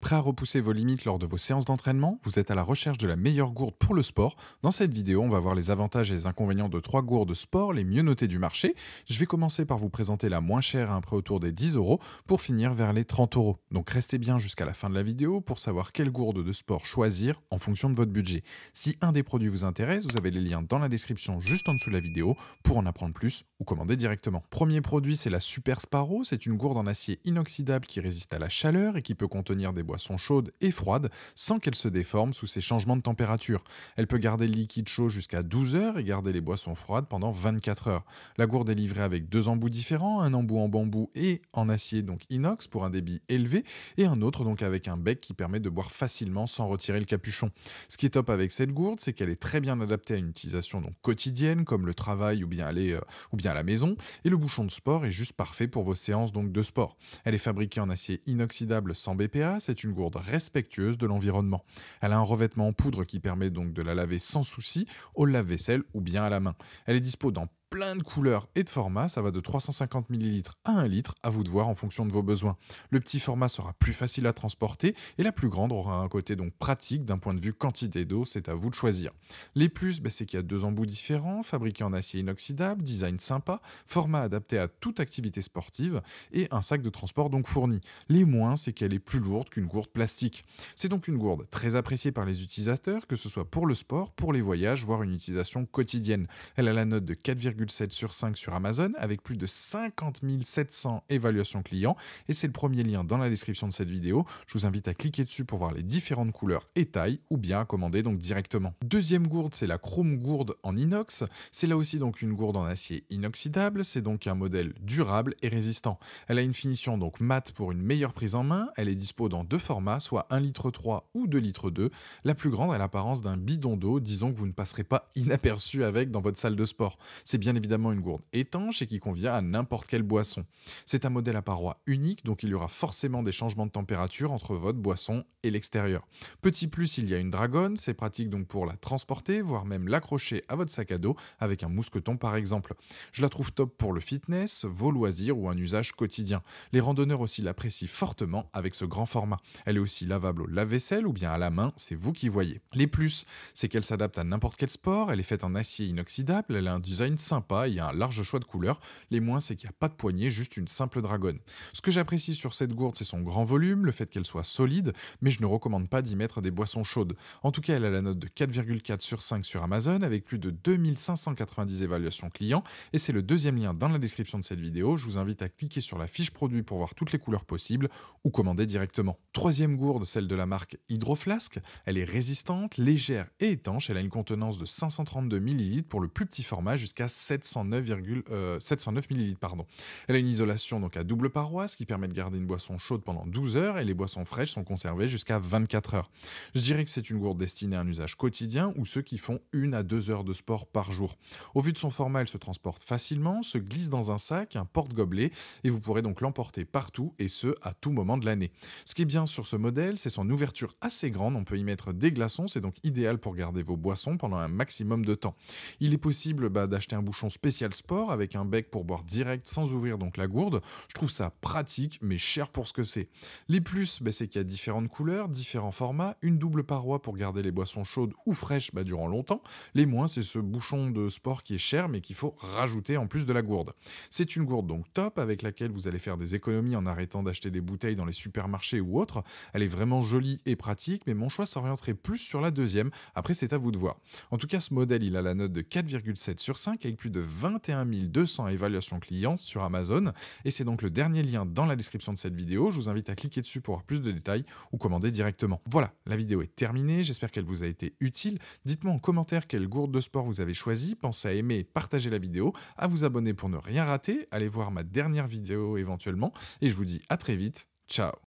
Prêt à repousser vos limites lors de vos séances d'entraînement? Vous êtes à la recherche de la meilleure gourde pour le sport? Dans cette vidéo, on va voir les avantages et les inconvénients de 3 gourdes sport les mieux notées du marché. Je vais commencer par vous présenter la moins chère à un prix autour des 10 euros pour finir vers les 30 euros. Donc restez bien jusqu'à la fin de la vidéo pour savoir quelle gourde de sport choisir en fonction de votre budget. Si un des produits vous intéresse, vous avez les liens dans la description juste en dessous de la vidéo pour en apprendre plus ou commander directement. Premier produit, c'est la Super Sparrow. C'est une gourde en acier inoxydable qui résiste à la chaleur et qui peut contenir des boissons chaudes et froides sans qu'elle se déforme sous ces changements de température. Elle peut garder le liquide chaud jusqu'à 12 heures et garder les boissons froides pendant 24 heures. La gourde est livrée avec deux embouts différents, un embout en bambou et en acier donc inox pour un débit élevé et un autre donc avec un bec qui permet de boire facilement sans retirer le capuchon. Ce qui est top avec cette gourde, c'est qu'elle est très bien adaptée à une utilisation donc quotidienne comme le travail ou bien aller ou bien à la maison, et le bouchon de sport est juste parfait pour vos séances donc de sport. Elle est fabriquée en acier inoxydable sans BPA, c'est une gourde respectueuse de l'environnement. Elle a un revêtement en poudre qui permet donc de la laver sans souci au lave-vaisselle ou bien à la main. Elle est dispo dans plein de couleurs et de formats, ça va de 350 millilitres à 1 litre, à vous de voir en fonction de vos besoins. Le petit format sera plus facile à transporter et la plus grande aura un côté donc pratique d'un point de vue quantité d'eau, c'est à vous de choisir. Les plus, c'est qu'il y a deux embouts différents, fabriqués en acier inoxydable, design sympa, format adapté à toute activité sportive et un sac de transport donc fourni. Les moins, c'est qu'elle est plus lourde qu'une gourde plastique. C'est donc une gourde très appréciée par les utilisateurs, que ce soit pour le sport, pour les voyages, voire une utilisation quotidienne. Elle a la note de 4,7 sur 5 sur Amazon avec plus de 50 700 évaluations clients et c'est le premier lien dans la description de cette vidéo. Je vous invite à cliquer dessus pour voir les différentes couleurs et tailles ou bien à commander donc directement. Deuxième gourde, c'est la Chrome gourde en inox. C'est là aussi donc une gourde en acier inoxydable, c'est donc un modèle durable et résistant. Elle a une finition donc mate pour une meilleure prise en main, elle est dispo dans deux formats, soit 1,3 litre ou 2,2 litres. La plus grande a l'apparence d'un bidon d'eau, disons que vous ne passerez pas inaperçu avec dans votre salle de sport. C'est bien évidemment une gourde étanche et qui convient à n'importe quelle boisson. C'est un modèle à parois unique, donc il y aura forcément des changements de température entre votre boisson et l'extérieur. Petit plus, il y a une dragonne, c'est pratique donc pour la transporter, voire même l'accrocher à votre sac à dos avec un mousqueton par exemple. Je la trouve top pour le fitness, vos loisirs ou un usage quotidien. Les randonneurs aussi l'apprécient fortement avec ce grand format. Elle est aussi lavable au lave-vaisselle ou bien à la main, c'est vous qui voyez. Les plus, c'est qu'elle s'adapte à n'importe quel sport, elle est faite en acier inoxydable, elle a un design sympa, il y a un large choix de couleurs. Les moins, c'est qu'il n'y a pas de poignée, juste une simple dragonne. Ce que j'apprécie sur cette gourde, c'est son grand volume, le fait qu'elle soit solide, mais je ne recommande pas d'y mettre des boissons chaudes. En tout cas, elle a la note de 4,4 sur 5 sur Amazon avec plus de 2590 évaluations clients et c'est le deuxième lien dans la description de cette vidéo. Je vous invite à cliquer sur la fiche produit pour voir toutes les couleurs possibles ou commander directement. Troisième gourde, celle de la marque Hydroflask. Elle est résistante, légère et étanche. Elle a une contenance de 532 millilitres pour le plus petit format jusqu'à 709 millilitres. Elle a une isolation donc à double paroi, ce qui permet de garder une boisson chaude pendant 12 heures et les boissons fraîches sont conservées jusqu'à 24 heures. Je dirais que c'est une gourde destinée à un usage quotidien ou ceux qui font 1 à 2 heures de sport par jour. Au vu de son format, elle se transporte facilement, se glisse dans un sac, un porte-gobelet et vous pourrez donc l'emporter partout et ce à tout moment de l'année. Ce qui est bien sur ce modèle, c'est son ouverture assez grande, on peut y mettre des glaçons, c'est donc idéal pour garder vos boissons pendant un maximum de temps. Il est possible d'acheter un bouchon spécial sport avec un bec pour boire direct sans ouvrir donc la gourde. Je trouve ça pratique mais cher pour ce que c'est. Les plus, c'est qu'il y a différentes couleurs, différents formats, une double paroi pour garder les boissons chaudes ou fraîches durant longtemps. Les moins, c'est ce bouchon de sport qui est cher mais qu'il faut rajouter en plus de la gourde. C'est une gourde donc top avec laquelle vous allez faire des économies en arrêtant d'acheter des bouteilles dans les supermarchés ou autres. Elle est vraiment jolie et pratique mais mon choix s'orienterait plus sur la deuxième. Après, c'est à vous de voir. En tout cas, ce modèle, il a la note de 4,7 sur 5 avec plus de 21 200 évaluations clients sur Amazon. Et c'est donc le dernier lien dans la description de cette vidéo. Je vous invite à cliquer dessus pour avoir plus de détails ou commander directement. Voilà, la vidéo est terminée. J'espère qu'elle vous a été utile. Dites-moi en commentaire quelle gourde de sport vous avez choisi. Pensez à aimer et partager la vidéo, à vous abonner pour ne rien rater. Allez voir ma dernière vidéo éventuellement. Et je vous dis à très vite. Ciao.